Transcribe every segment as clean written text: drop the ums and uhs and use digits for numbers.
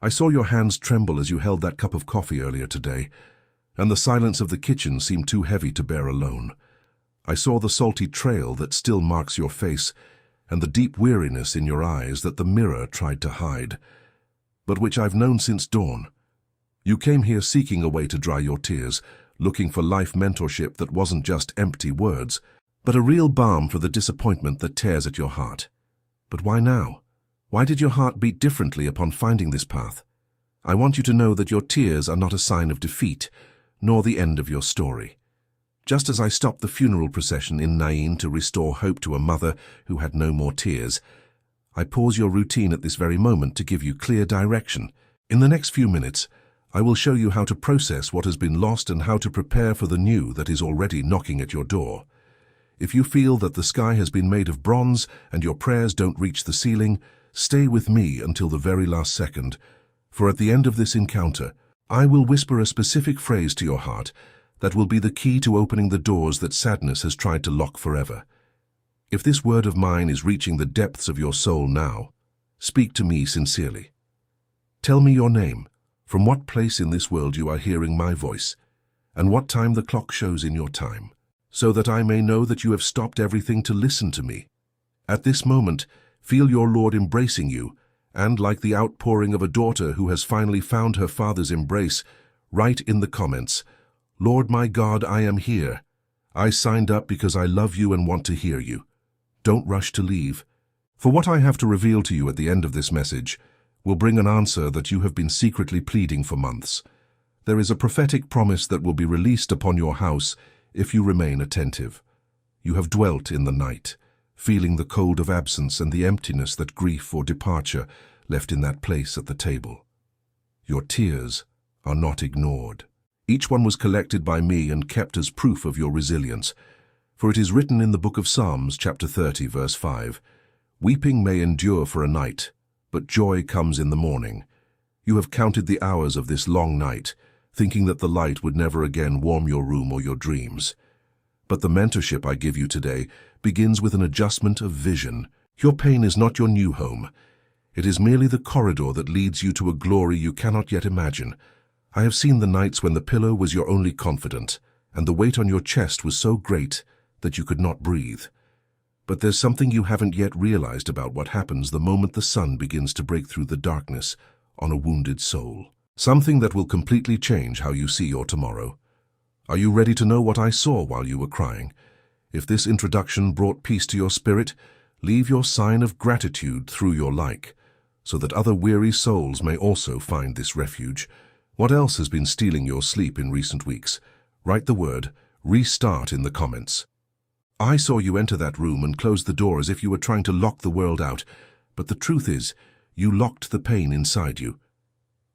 I saw your hands tremble as you held that cup of coffee earlier today, and the silence of the kitchen seemed too heavy to bear alone. I saw the salty trail that still marks your face, and the deep weariness in your eyes that the mirror tried to hide, but which I've known since dawn. You came here seeking a way to dry your tears, looking for life mentorship that wasn't just empty words, but a real balm for the disappointment that tears at your heart. But why now? Why did your heart beat differently upon finding this path? I want you to know that your tears are not a sign of defeat, nor the end of your story. Just as I stopped the funeral procession in Nain to restore hope to a mother who had no more tears, I pause your routine at this very moment to give you clear direction. In the next few minutes, I will show you how to process what has been lost and how to prepare for the new that is already knocking at your door. If you feel that the sky has been made of bronze and your prayers don't reach the ceiling, stay with me until the very last second, for at the end of this encounter, I will whisper a specific phrase to your heart that will be the key to opening the doors that sadness has tried to lock forever. If this word of mine is reaching the depths of your soul now, speak to me sincerely. Tell me your name, from what place in this world you are hearing my voice, and what time the clock shows in your time, so that I may know that you have stopped everything to listen to me. At this moment, feel your Lord embracing you, and like the outpouring of a daughter who has finally found her father's embrace, write in the comments, "Lord my God, I am here. I signed up because I love you and want to hear you." Don't rush to leave, for what I have to reveal to you at the end of this message will bring an answer that you have been secretly pleading for months. There is a prophetic promise that will be released upon your house if you remain attentive. You have dwelt in the night, feeling the cold of absence and the emptiness that grief or departure left in that place at the table. Your tears are not ignored. Each one was collected by me and kept as proof of your resilience. For it is written in the book of Psalms, chapter 30, verse 5, "Weeping may endure for a night, but joy comes in the morning." You have counted the hours of this long night, thinking that the light would never again warm your room or your dreams. But the mentorship I give you today begins with an adjustment of vision. Your pain is not your new home. It is merely the corridor that leads you to a glory you cannot yet imagine. I have seen the nights when the pillow was your only confidant, and the weight on your chest was so great that you could not breathe. But there's something you haven't yet realized about what happens the moment the sun begins to break through the darkness on a wounded soul. Something that will completely change how you see your tomorrow. Are you ready to know what I saw while you were crying? If this introduction brought peace to your spirit, leave your sign of gratitude through your like, so that other weary souls may also find this refuge. What else has been stealing your sleep in recent weeks? Write the word "restart" in the comments. I saw you enter that room and close the door as if you were trying to lock the world out, but the truth is, you locked the pain inside you.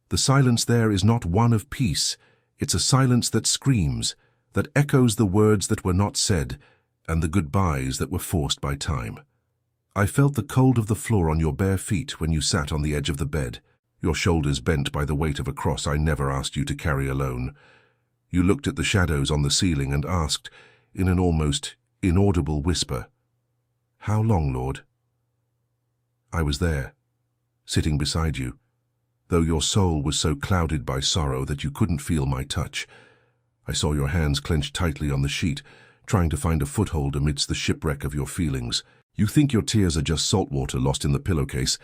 The silence there is not one of peace. It's a silence that screams, that echoes the words that were not said, and the goodbyes that were forced by time. I felt the cold of the floor on your bare feet when you sat on the edge of the bed, your shoulders bent by the weight of a cross I never asked you to carry alone. You looked at the shadows on the ceiling and asked, in an almost inaudible whisper, "How long, Lord?" I was there, sitting beside you, though your soul was so clouded by sorrow that you couldn't feel my touch. I saw your hands clenched tightly on the sheet, trying to find a foothold amidst the shipwreck of your feelings. You think your tears are just salt water lost in the pillowcase,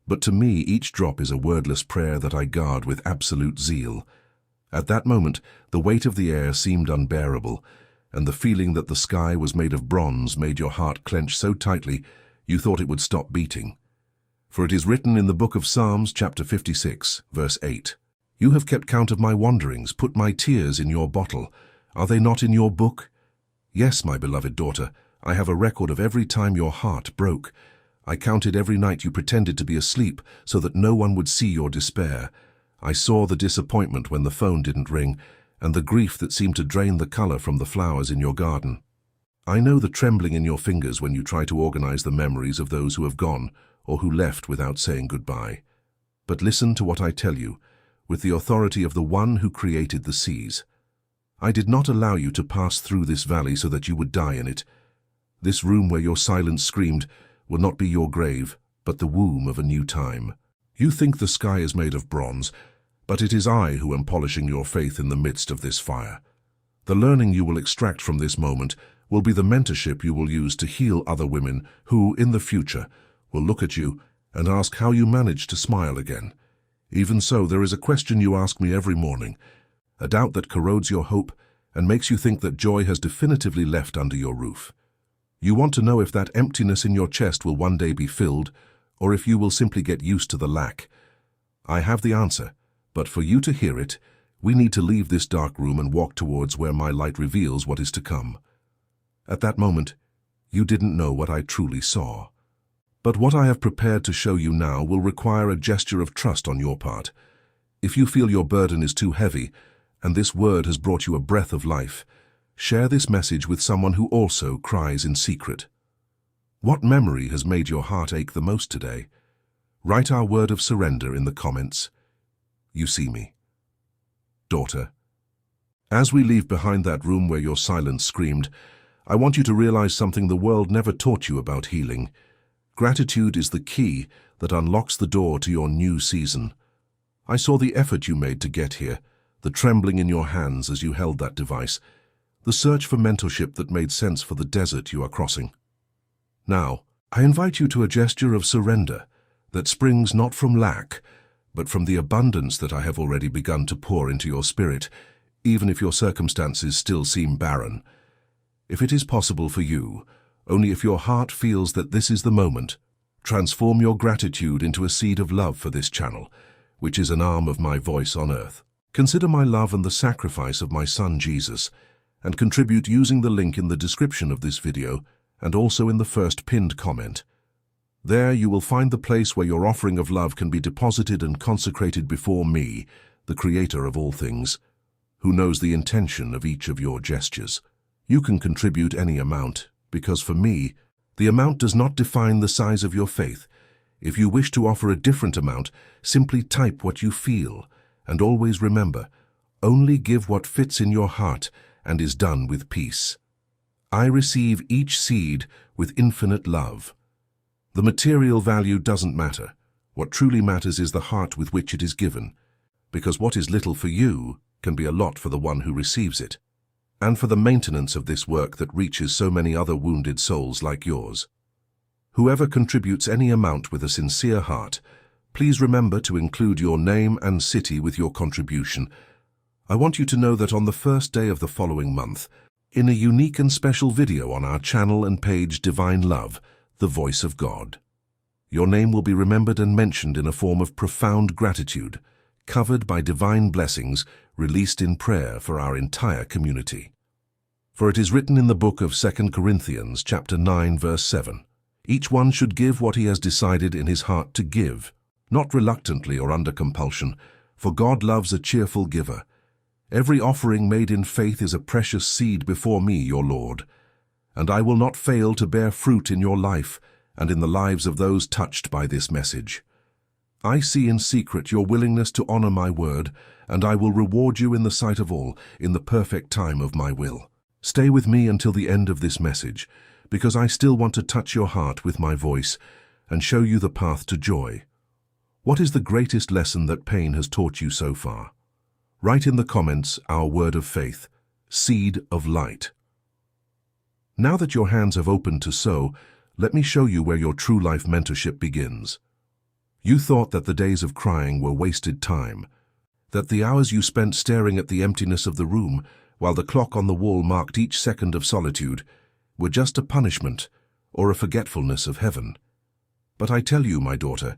but to me each drop is a wordless prayer that I guard with absolute zeal. At that moment, the weight of the air seemed unbearable, and the feeling that the sky was made of bronze made your heart clench so tightly you thought it would stop beating. For it is written in the book of Psalms, chapter 56, verse 8, "You have kept count of my wanderings, put my tears in your bottle. Are they not in your book? Yes, my beloved daughter, I have a record of every time your heart broke. I counted every night you pretended to be asleep so that no one would see your despair. I saw the disappointment when the phone didn't ring, and the grief that seemed to drain the color from the flowers in your garden. I know the trembling in your fingers when you try to organize the memories of those who have gone or who left without saying goodbye. But listen to what I tell you, with the authority of the one who created the seas. I did not allow you to pass through this valley so that you would die in it. This room where your silence screamed will not be your grave, but the womb of a new time. You think the sky is made of bronze, but it is I who am polishing your faith in the midst of this fire. The learning you will extract from this moment will be the mentorship you will use to heal other women who, in the future, will look at you and ask how you managed to smile again. Even so, there is a question you ask me every morning, a doubt that corrodes your hope and makes you think that joy has definitively left under your roof. You want to know if that emptiness in your chest will one day be filled, or if you will simply get used to the lack. I have the answer, but for you to hear it, we need to leave this dark room and walk towards where my light reveals what is to come. At that moment, you didn't know what I truly saw. But what I have prepared to show you now will require a gesture of trust on your part. If you feel your burden is too heavy, and this word has brought you a breath of life, share this message with someone who also cries in secret. What memory has made your heart ache the most today? Write our word of surrender in the comments. You see me. Daughter, as we leave behind that room where your silence screamed, I want you to realize something the world never taught you about healing. Gratitude is the key that unlocks the door to your new season. I saw the effort you made to get here, the trembling in your hands as you held that device, the search for mentorship that made sense for the desert you are crossing. Now, I invite you to a gesture of surrender that springs not from lack, but from the abundance that I have already begun to pour into your spirit, even if your circumstances still seem barren. If it is possible for you, only if your heart feels that this is the moment, transform your gratitude into a seed of love for this channel, which is an arm of my voice on earth. Consider my love and the sacrifice of my Son Jesus, and contribute using the link in the description of this video and also in the first pinned comment. There you will find the place where your offering of love can be deposited and consecrated before me, the Creator of all things, who knows the intention of each of your gestures. You can contribute any amount, because for me, the amount does not define the size of your faith. If you wish to offer a different amount, simply type what you feel, and always remember, only give what fits in your heart and is done with peace. I receive each seed with infinite love. The material value doesn't matter. What truly matters is the heart with which it is given, because what is little for you can be a lot for the one who receives it, and for the maintenance of this work that reaches so many other wounded souls like yours. Whoever contributes any amount with a sincere heart, please remember to include your name and city with your contribution. I want you to know that on the first day of the following month, in a unique and special video on our channel and page Divine Love, the Voice of God, your name will be remembered and mentioned in a form of profound gratitude, covered by divine blessings released in prayer for our entire community. For it is written in the book of 2 Corinthians chapter 9 verse 7, each one should give what he has decided in his heart to give, not reluctantly or under compulsion, for God loves a cheerful giver. Every offering made in faith is a precious seed before me, your Lord, and I will not fail to bear fruit in your life and in the lives of those touched by this message. I see in secret your willingness to honor my word, and I will reward you in the sight of all, in the perfect time of my will. Stay with me until the end of this message, because I still want to touch your heart with my voice and show you the path to joy. What is the greatest lesson that pain has taught you so far? Write in the comments our word of faith, seed of light. Now that your hands have opened to sow, let me show you where your true life mentorship begins. You thought that the days of crying were wasted time, that the hours you spent staring at the emptiness of the room while the clock on the wall marked each second of solitude were just a punishment or a forgetfulness of heaven. But I tell you, my daughter,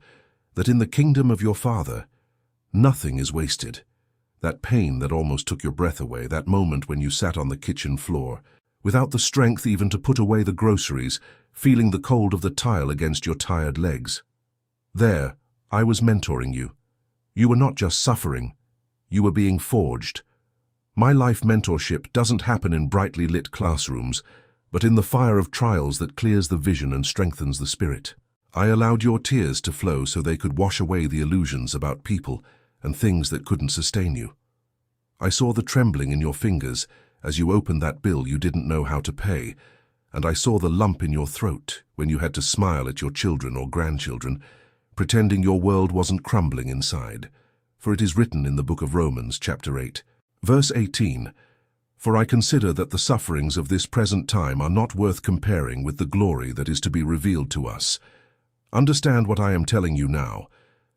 that in the kingdom of your Father, nothing is wasted. That pain that almost took your breath away, that moment when you sat on the kitchen floor, without the strength even to put away the groceries, feeling the cold of the tile against your tired legs. There, I was mentoring you. You were not just suffering, you were being forged. My life mentorship doesn't happen in brightly lit classrooms, but in the fire of trials that clears the vision and strengthens the spirit. I allowed your tears to flow so they could wash away the illusions about people and things that couldn't sustain you. I saw the trembling in your fingers as you opened that bill you didn't know how to pay, and I saw the lump in your throat when you had to smile at your children or grandchildren, pretending your world wasn't crumbling inside. For it is written in the book of Romans, chapter 8, verse 18, "For I consider that the sufferings of this present time are not worth comparing with the glory that is to be revealed to us." Understand what I am telling you now.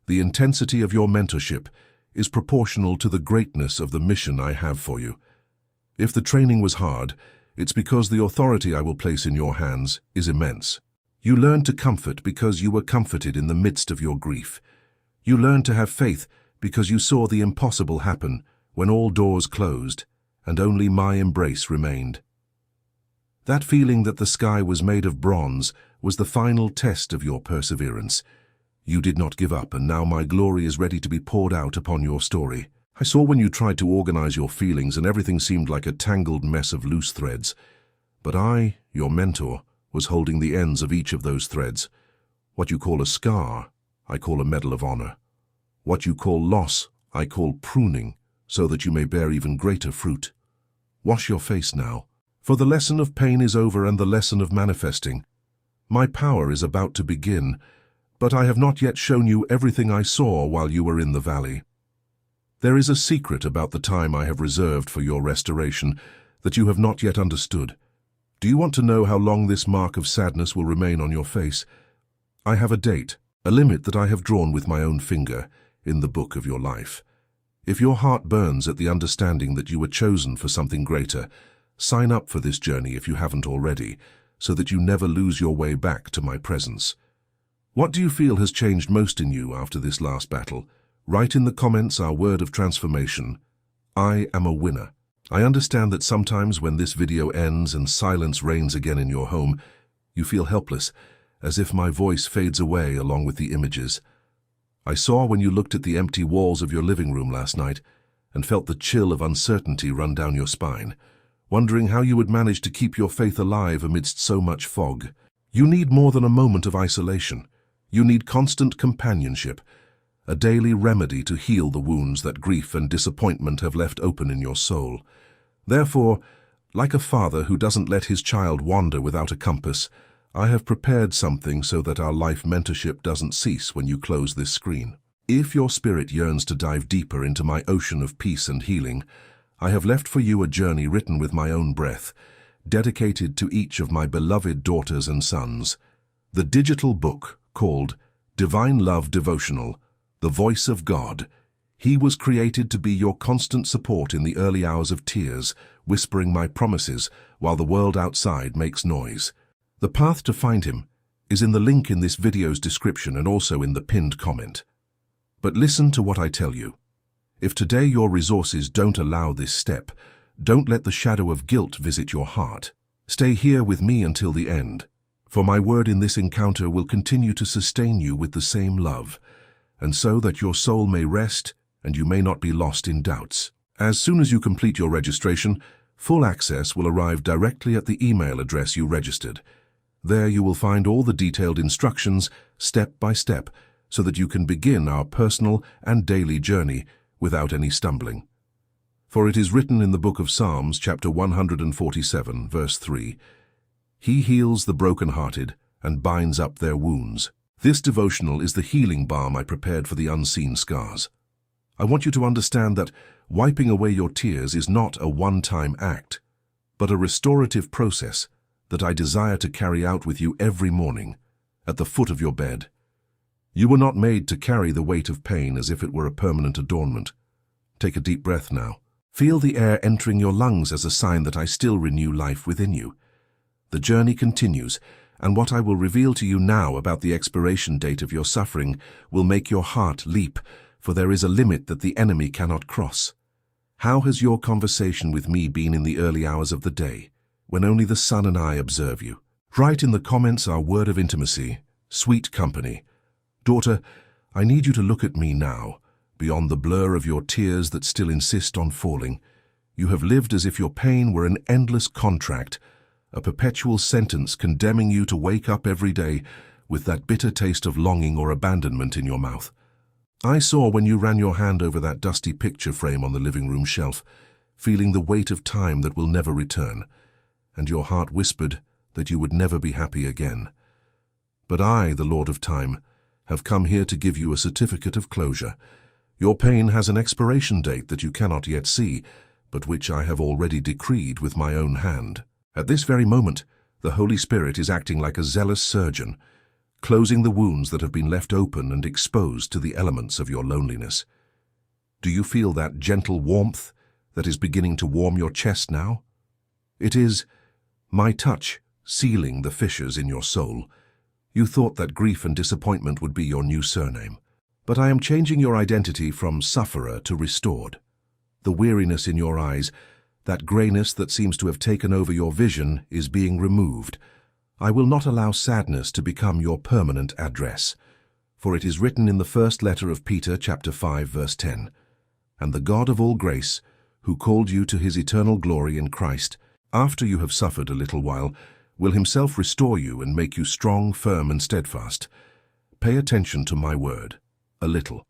The intensity of your mentorship is proportional to the greatness of the mission I have for you. If the training was hard, it's because the authority I will place in your hands is immense. You learned to comfort because you were comforted in the midst of your grief. You learned to have faith because you saw the impossible happen when all doors closed and only my embrace remained. That feeling that the sky was made of bronze was the final test of your perseverance. You did not give up, and now my glory is ready to be poured out upon your story. I saw when you tried to organize your feelings and everything seemed like a tangled mess of loose threads. But I, your mentor, was holding the ends of each of those threads. What you call a scar, I call a medal of honor. What you call loss, I call pruning, so that you may bear even greater fruit. Wash your face now, for the lesson of pain is over and the lesson of manifesting. My power is about to begin, but I have not yet shown you everything I saw while you were in the valley. There is a secret about the time I have reserved for your restoration that you have not yet understood. Do you want to know how long this mark of sadness will remain on your face? I have a date, a limit that I have drawn with my own finger in the book of your life. If your heart burns at the understanding that you were chosen for something greater, sign up for this journey if you haven't already, so that you never lose your way back to my presence. What do you feel has changed most in you after this last battle? Write in the comments our word of transformation. I am a winner. I understand that sometimes when this video ends and silence reigns again in your home, you feel helpless, as if my voice fades away along with the images. I saw when you looked at the empty walls of your living room last night and felt the chill of uncertainty run down your spine, wondering how you would manage to keep your faith alive amidst so much fog. You need more than a moment of isolation. You need constant companionship, a daily remedy to heal the wounds that grief and disappointment have left open in your soul. Therefore, like a father who doesn't let his child wander without a compass, I have prepared something so that our life mentorship doesn't cease when you close this screen. If your spirit yearns to dive deeper into my ocean of peace and healing, I have left for you a journey written with my own breath, dedicated to each of my beloved daughters and sons. The digital book called Divine Love Devotional, The Voice of God. He was created to be your constant support in the early hours of tears, whispering my promises while the world outside makes noise. The path to find him is in the link in this video's description and also in the pinned comment. But listen to what I tell you. If today your resources don't allow this step, don't let the shadow of guilt visit your heart. Stay here with me until the end, for my word in this encounter will continue to sustain you with the same love, and so that your soul may rest and you may not be lost in doubts. As soon as you complete your registration, full access will arrive directly at the email address you registered. There you will find all the detailed instructions, step by step, so that you can begin our personal and daily journey without any stumbling. For it is written in the book of Psalms, chapter 147, verse 3, "He heals the brokenhearted and binds up their wounds." This devotional is the healing balm I prepared for the unseen scars. I want you to understand that wiping away your tears is not a one-time act, but a restorative process that I desire to carry out with you every morning, at the foot of your bed. You were not made to carry the weight of pain as if it were a permanent adornment. Take a deep breath now. Feel the air entering your lungs as a sign that I still renew life within you. The journey continues, and what I will reveal to you now about the expiration date of your suffering will make your heart leap, for there is a limit that the enemy cannot cross. How has your conversation with me been in the early hours of the day, when only the sun and I observe you? Write in the comments our word of intimacy, sweet company. Daughter, I need you to look at me now, beyond the blur of your tears that still insist on falling. You have lived as if your pain were an endless contract, a perpetual sentence condemning you to wake up every day with that bitter taste of longing or abandonment in your mouth. I saw when you ran your hand over that dusty picture frame on the living room shelf, feeling the weight of time that will never return, and your heart whispered that you would never be happy again. But I, the Lord of Time, have come here to give you a certificate of closure. Your pain has an expiration date that you cannot yet see, but which I have already decreed with my own hand. At this very moment, the Holy Spirit is acting like a zealous surgeon, closing the wounds that have been left open and exposed to the elements of your loneliness. Do you feel that gentle warmth that is beginning to warm your chest now? It is my touch sealing the fissures in your soul. You thought that grief and disappointment would be your new surname. But I am changing your identity from sufferer to restored. The weariness in your eyes, that grayness that seems to have taken over your vision, is being removed. I will not allow sadness to become your permanent address. For it is written in the first letter of Peter, chapter 5, verse 10, "And the God of all grace, who called you to his eternal glory in Christ, after you have suffered a little while, will himself restore you and make you strong, firm, and steadfast." Pay attention to my word, a little.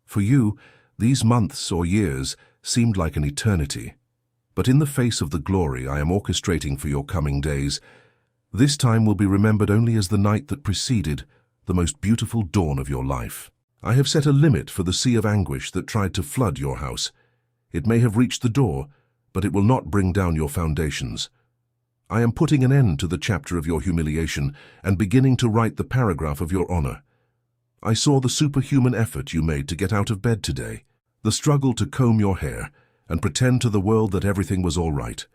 For you, these months or years seemed like an eternity. But in the face of the glory I am orchestrating for your coming days, this time will be remembered only as the night that preceded the most beautiful dawn of your life. I have set a limit for the sea of anguish that tried to flood your house. It may have reached the door, but it will not bring down your foundations. I am putting an end to the chapter of your humiliation and beginning to write the paragraph of your honor. I saw the superhuman effort you made to get out of bed today, the struggle to comb your hair and pretend to the world that everything was all right.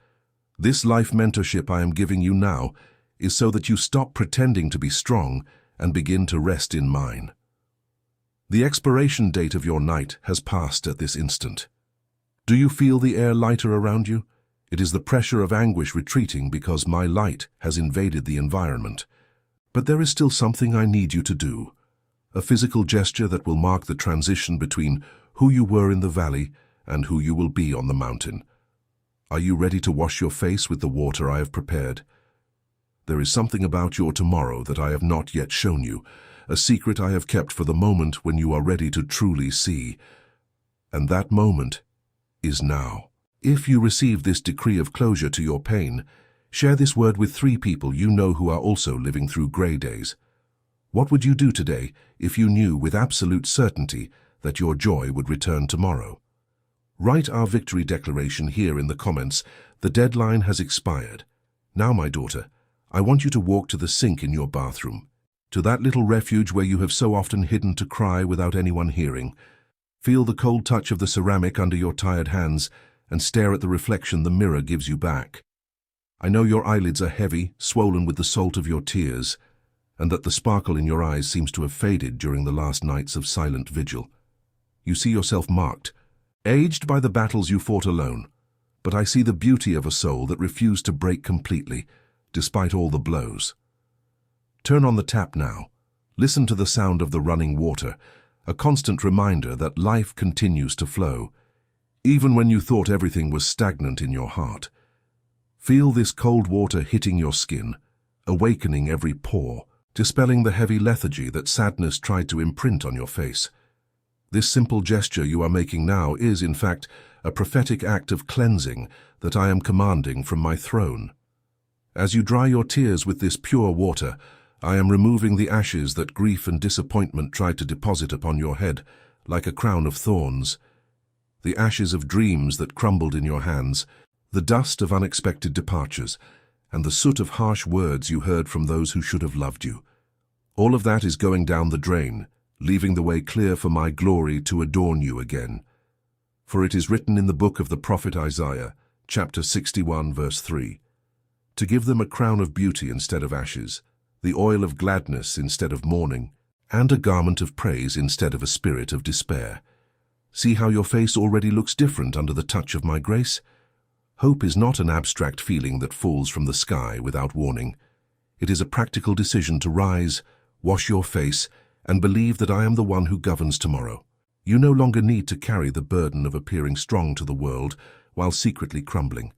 This life mentorship I am giving you now is so that you stop pretending to be strong and begin to rest in mine. The expiration date of your night has passed at this instant. Do you feel the air lighter around you? It is the pressure of anguish retreating because my light has invaded the environment. But there is still something I need you to do, a physical gesture that will mark the transition between who you were in the valley and who you will be on the mountain. Are you ready to wash your face with the water I have prepared? There is something about your tomorrow that I have not yet shown you, a secret I have kept for the moment when you are ready to truly see. And that moment is now. If you receive this decree of closure to your pain, share this word with 3 people you know who are also living through gray days. What would you do today if you knew with absolute certainty that your joy would return tomorrow? Write our victory declaration here in the comments. The deadline has expired. Now, my daughter, I want you to walk to the sink in your bathroom, to that little refuge where you have so often hidden to cry without anyone hearing. Feel the cold touch of the ceramic under your tired hands and stare at the reflection the mirror gives you back. I know your eyelids are heavy, swollen with the salt of your tears, and that the sparkle in your eyes seems to have faded during the last nights of silent vigil. You see yourself marked, aged by the battles you fought alone, but I see the beauty of a soul that refused to break completely, despite all the blows. Turn on the tap now. Listen to the sound of the running water, a constant reminder that life continues to flow, even when you thought everything was stagnant in your heart. Feel this cold water hitting your skin, awakening every pore, dispelling the heavy lethargy that sadness tried to imprint on your face. This simple gesture you are making now is, in fact, a prophetic act of cleansing that I am commanding from my throne. As you dry your tears with this pure water, I am removing the ashes that grief and disappointment tried to deposit upon your head, like a crown of thorns. The ashes of dreams that crumbled in your hands, the dust of unexpected departures, and the soot of harsh words you heard from those who should have loved you. All of that is going down the drain, leaving the way clear for my glory to adorn you again. For it is written in the book of the prophet Isaiah, chapter 61, verse 3, "To give them a crown of beauty instead of ashes, the oil of gladness instead of mourning, and a garment of praise instead of a spirit of despair." See how your face already looks different under the touch of my grace? Hope is not an abstract feeling that falls from the sky without warning. It is a practical decision to rise, wash your face, and believe that I am the one who governs tomorrow. You no longer need to carry the burden of appearing strong to the world while secretly crumbling.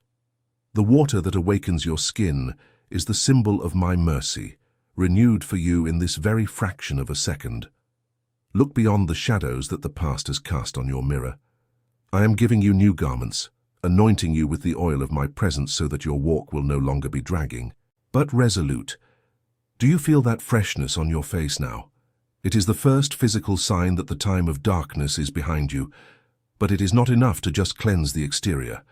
The water that awakens your skin is the symbol of my mercy, renewed for you in this very fraction of a second. Look beyond the shadows that the past has cast on your mirror. I am giving you new garments, anointing you with the oil of my presence so that your walk will no longer be dragging, but resolute. Do you feel that freshness on your face now? It is the first physical sign that the time of darkness is behind you, but it is not enough to just cleanse the exterior.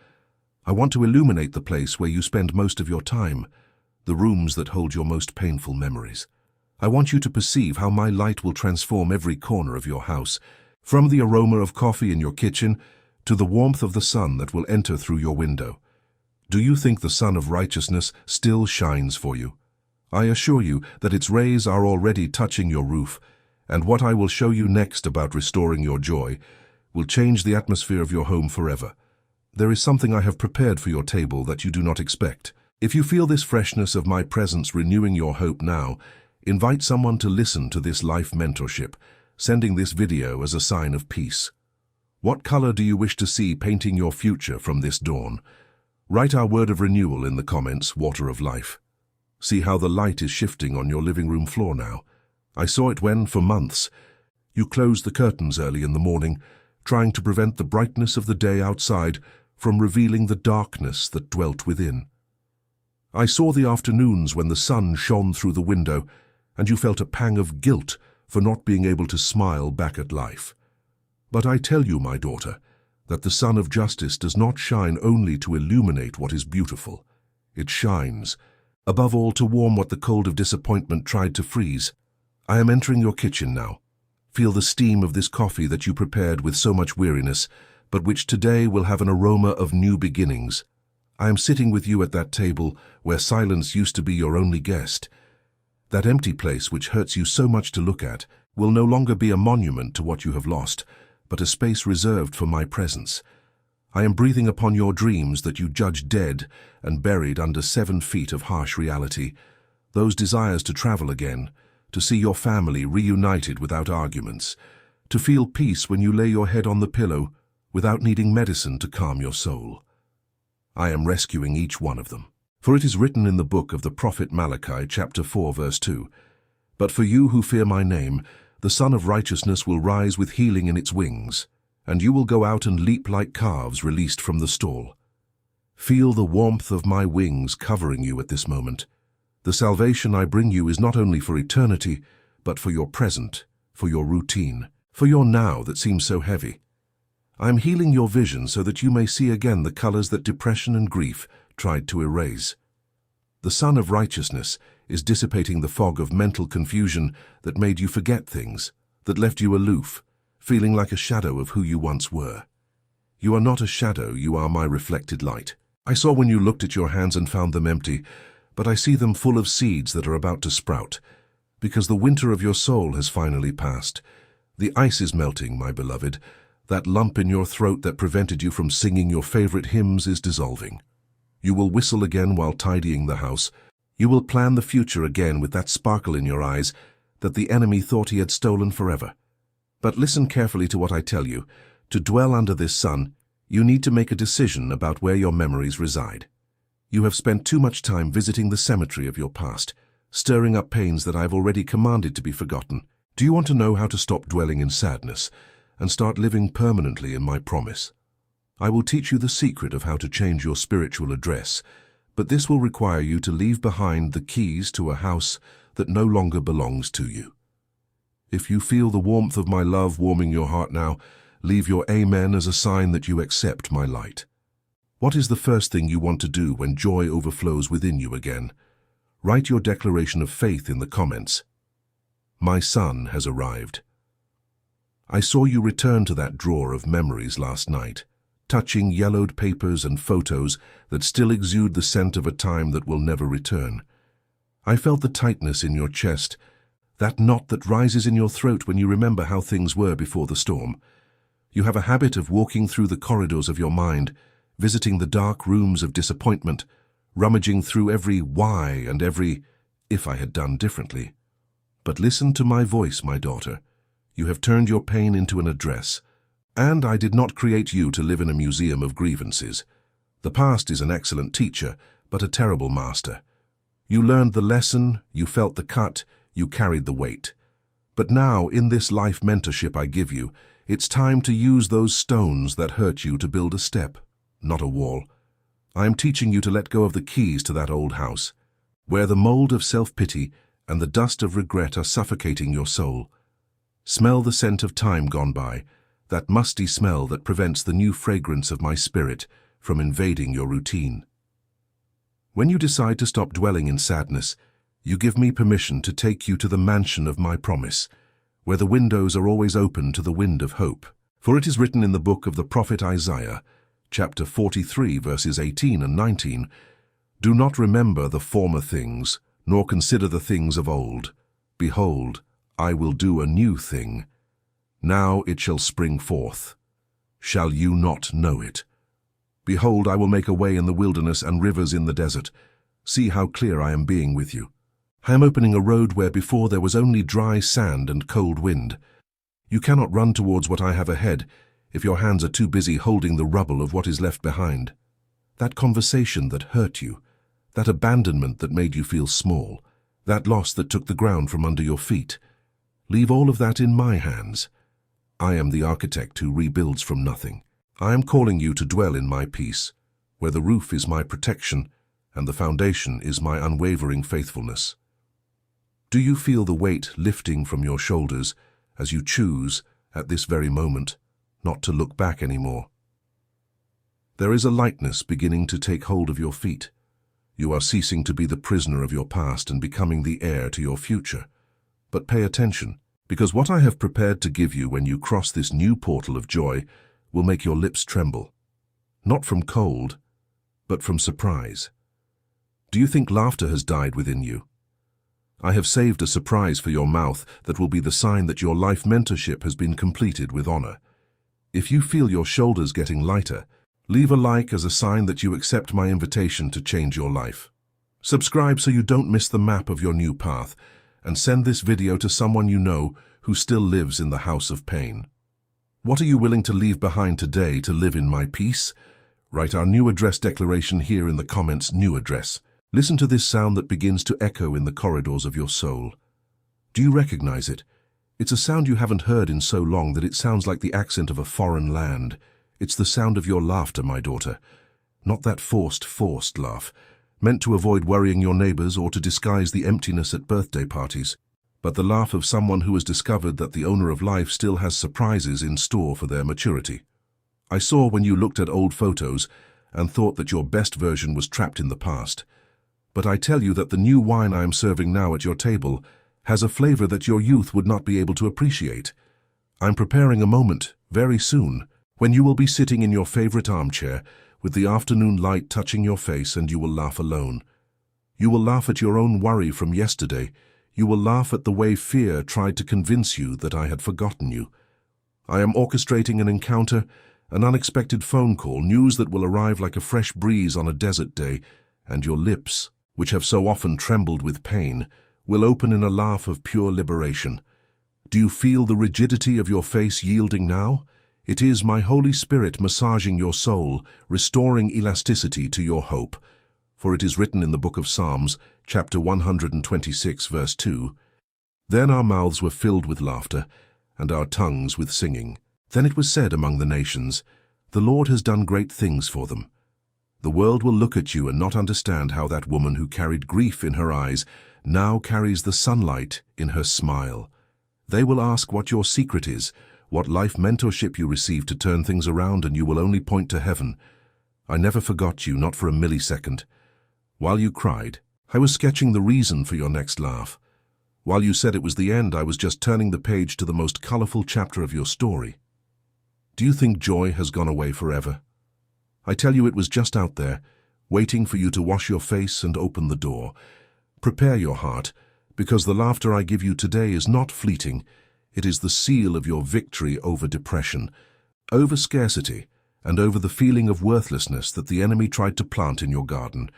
I want to illuminate the place where you spend most of your time, the rooms that hold your most painful memories. I want you to perceive how my light will transform every corner of your house, from the aroma of coffee in your kitchen to the warmth of the sun that will enter through your window. Do you think the sun of righteousness still shines for you? I assure you that its rays are already touching your roof, and what I will show you next about restoring your joy will change the atmosphere of your home forever. There is something I have prepared for your table that you do not expect. If you feel this freshness of my presence renewing your hope now, invite someone to listen to this life mentorship, sending this video as a sign of peace. What color do you wish to see painting your future from this dawn? Write our word of renewal in the comments, Water of Life. See how the light is shifting on your living room floor now. I saw it when, for months, you closed the curtains early in the morning, trying to prevent the brightness of the day outside from revealing the darkness that dwelt within. I saw the afternoons when the sun shone through the window, and you felt a pang of guilt for not being able to smile back at life. But I tell you, my daughter, that the sun of justice does not shine only to illuminate what is beautiful. It shines, above all, to warm what the cold of disappointment tried to freeze. I am entering your kitchen now. Feel the steam of this coffee that you prepared with so much weariness, but which today will have an aroma of new beginnings. I am sitting with you at that table where silence used to be your only guest. That empty place which hurts you so much to look at will no longer be a monument to what you have lost, but a space reserved for my presence. I am breathing upon your dreams that you judge dead and buried under 7 feet of harsh reality, those desires to travel again, to see your family reunited without arguments, to feel peace when you lay your head on the pillow without needing medicine to calm your soul. I am rescuing each one of them. For it is written in the book of the prophet Malachi, chapter 4, verse 2, "But for you who fear my name, the Sun of Righteousness will rise with healing in its wings, and you will go out and leap like calves released from the stall." Feel the warmth of my wings covering you at this moment. The salvation I bring you is not only for eternity, but for your present, for your routine, for your now that seems so heavy. I am healing your vision so that you may see again the colors that depression and grief tried to erase. The Sun of Righteousness is dissipating the fog of mental confusion that made you forget things, that left you aloof, feeling like a shadow of who you once were. You are not a shadow, you are my reflected light. I saw when you looked at your hands and found them empty, but I see them full of seeds that are about to sprout, because the winter of your soul has finally passed. The ice is melting, my beloved. That lump in your throat that prevented you from singing your favorite hymns is dissolving. You will whistle again while tidying the house. You will plan the future again with that sparkle in your eyes that the enemy thought he had stolen forever. But listen carefully to what I tell you. To dwell under this sun, you need to make a decision about where your memories reside. You have spent too much time visiting the cemetery of your past, stirring up pains that I have already commanded to be forgotten. Do you want to know how to stop dwelling in sadness and start living permanently in my promise? I will teach you the secret of how to change your spiritual address, but this will require you to leave behind the keys to a house that no longer belongs to you. If you feel the warmth of my love warming your heart now, leave your amen as a sign that you accept my light. What is the first thing you want to do when joy overflows within you again? Write your declaration of faith in the comments. My son has arrived. I saw you return to that drawer of memories last night, touching yellowed papers and photos that still exude the scent of a time that will never return. I felt the tightness in your chest, that knot that rises in your throat when you remember how things were before the storm. You have a habit of walking through the corridors of your mind, visiting the dark rooms of disappointment, rummaging through every why and every if I had done differently. But listen to my voice, my daughter. You have turned your pain into an address. And I did not create you to live in a museum of grievances. The past is an excellent teacher, but a terrible master. You learned the lesson, you felt the cut, you carried the weight. But now, in this life mentorship I give you, it's time to use those stones that hurt you to build a step, not a wall. I am teaching you to let go of the keys to that old house, where the mold of self-pity and the dust of regret are suffocating your soul. Smell the scent of time gone by, that musty smell that prevents the new fragrance of my spirit from invading your routine. When you decide to stop dwelling in sadness, you give me permission to take you to the mansion of my promise, where the windows are always open to the wind of hope. For it is written in the book of the prophet Isaiah, chapter 43, verses 18 and 19, "Do not remember the former things, nor consider the things of old. Behold, I will do a new thing. Now it shall spring forth. Shall you not know it? Behold, I will make a way in the wilderness and rivers in the desert. See how clear I am being with you. I am opening a road where before there was only dry sand and cold wind. You cannot run towards what I have ahead if your hands are too busy holding the rubble of what is left behind. That conversation that hurt you, that abandonment that made you feel small, that loss that took the ground from under your feet. Leave all of that in my hands. I am the architect who rebuilds from nothing. I am calling you to dwell in my peace, where the roof is my protection and the foundation is my unwavering faithfulness. Do you feel the weight lifting from your shoulders as you choose, at this very moment, not to look back anymore? There is a lightness beginning to take hold of your feet. You are ceasing to be the prisoner of your past and becoming the heir to your future. But pay attention, because what I have prepared to give you when you cross this new portal of joy will make your lips tremble. Not from cold, but from surprise. Do you think laughter has died within you? I have saved a surprise for your mouth that will be the sign that your life mentorship has been completed with honor. If you feel your shoulders getting lighter, leave a like as a sign that you accept my invitation to change your life. Subscribe so you don't miss the map of your new path, and send this video to someone you know who still lives in the house of pain. What are you willing to leave behind today to live in my peace? Write our new address declaration here in the comments, new address. Listen to this sound that begins to echo in the corridors of your soul. Do you recognize it? It's a sound you haven't heard in so long that it sounds like the accent of a foreign land. It's the sound of your laughter, my daughter. Not that forced laugh, meant to avoid worrying your neighbors or to disguise the emptiness at birthday parties, but the laugh of someone who has discovered that the owner of life still has surprises in store for their maturity. I saw when you looked at old photos and thought that your best version was trapped in the past. But I tell you that the new wine I am serving now at your table has a flavor that your youth would not be able to appreciate. I'm preparing a moment, very soon, when you will be sitting in your favorite armchair with the afternoon light touching your face, and you will laugh alone. You will laugh at your own worry from yesterday. You will laugh at the way fear tried to convince you that I had forgotten you. I am orchestrating an encounter, an unexpected phone call, news that will arrive like a fresh breeze on a desert day, and your lips, which have so often trembled with pain, will open in a laugh of pure liberation. Do you feel the rigidity of your face yielding now? It is my Holy Spirit massaging your soul, restoring elasticity to your hope. For it is written in the book of Psalms, chapter 126, verse 2, "Then our mouths were filled with laughter, and our tongues with singing. Then it was said among the nations, the Lord has done great things for them." The world will look at you and not understand how that woman who carried grief in her eyes now carries the sunlight in her smile. They will ask what your secret is, what life mentorship you received to turn things around, and you will only point to heaven. I never forgot you, not for a millisecond. While you cried, I was sketching the reason for your next laugh. While you said it was the end, I was just turning the page to the most colorful chapter of your story. Do you think joy has gone away forever? I tell you, it was just out there, waiting for you to wash your face and open the door. Prepare your heart, because the laughter I give you today is not fleeting. It is the seal of your victory over depression, over scarcity, and over the feeling of worthlessness that the enemy tried to plant in your garden.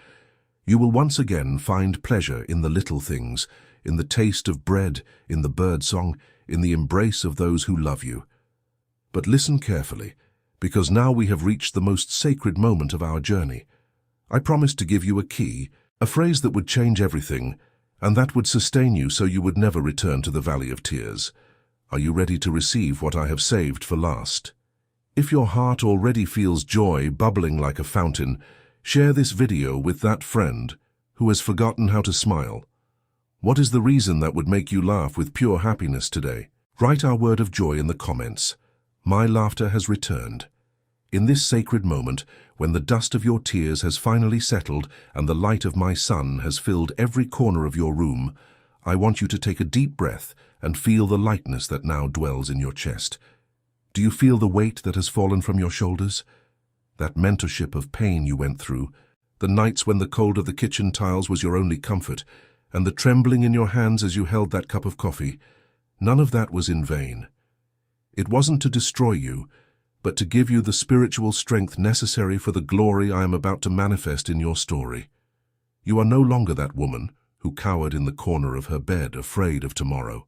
You will once again find pleasure in the little things, in the taste of bread, in the birdsong, in the embrace of those who love you. But listen carefully, because now we have reached the most sacred moment of our journey. I promised to give you a key, a phrase that would change everything, and that would sustain you so you would never return to the valley of tears. Are you ready to receive what I have saved for last? If your heart already feels joy bubbling like a fountain, share this video with that friend who has forgotten how to smile. What is the reason that would make you laugh with pure happiness today? Write our word of joy in the comments. My laughter has returned. In this sacred moment, when the dust of your tears has finally settled and the light of my sun has filled every corner of your room, I want you to take a deep breath and feel the lightness that now dwells in your chest. Do you feel the weight that has fallen from your shoulders? That mentorship of pain you went through, the nights when the cold of the kitchen tiles was your only comfort, and the trembling in your hands as you held that cup of coffee, none of that was in vain. It wasn't to destroy you, but to give you the spiritual strength necessary for the glory I am about to manifest in your story. You are no longer that woman who cowered in the corner of her bed, afraid of tomorrow.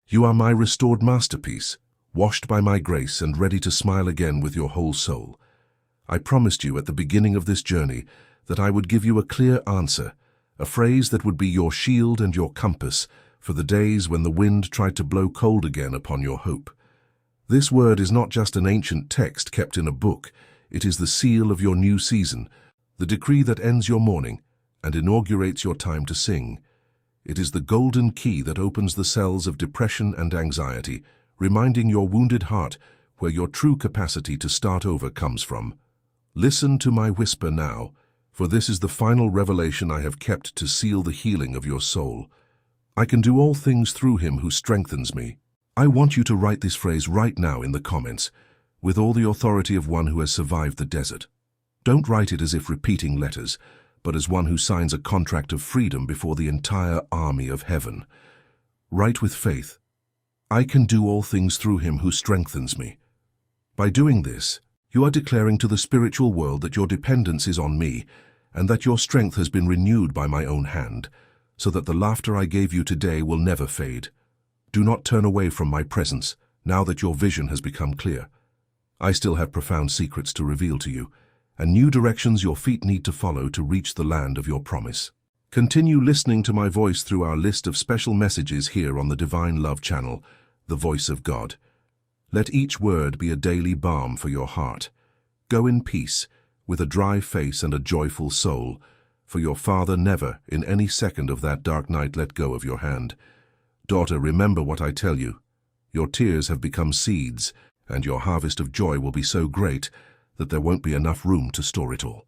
You are my restored masterpiece, washed by my grace and ready to smile again with your whole soul. I promised you at the beginning of this journey that I would give you a clear answer, a phrase that would be your shield and your compass for the days when the wind tried to blow cold again upon your hope. This word is not just an ancient text kept in a book. It is the seal of your new season, the decree that ends your mourning and inaugurates your time to sing. It is the golden key that opens the cells of depression and anxiety, reminding your wounded heart where your true capacity to start over comes from. Listen to my whisper now, for this is the final revelation I have kept to seal the healing of your soul. I can do all things through him who strengthens me. I want you to write this phrase right now in the comments, with all the authority of one who has survived the desert. Don't write it as if repeating letters, but as one who signs a contract of freedom before the entire army of heaven. Write with faith. I can do all things through him who strengthens me. By doing this, you are declaring to the spiritual world that your dependence is on me, and that your strength has been renewed by my own hand, so that the laughter I gave you today will never fade. Do not turn away from my presence, now that your vision has become clear. I still have profound secrets to reveal to you, and new directions your feet need to follow to reach the land of your promise. Continue listening to my voice through our list of special messages here on the Divine Love channel, the Voice of God. Let each word be a daily balm for your heart. Go in peace, with a dry face and a joyful soul, for your Father never, in any second of that dark night, let go of your hand. Daughter, remember what I tell you. Your tears have become seeds, and your harvest of joy will be so great that there won't be enough room to store it all.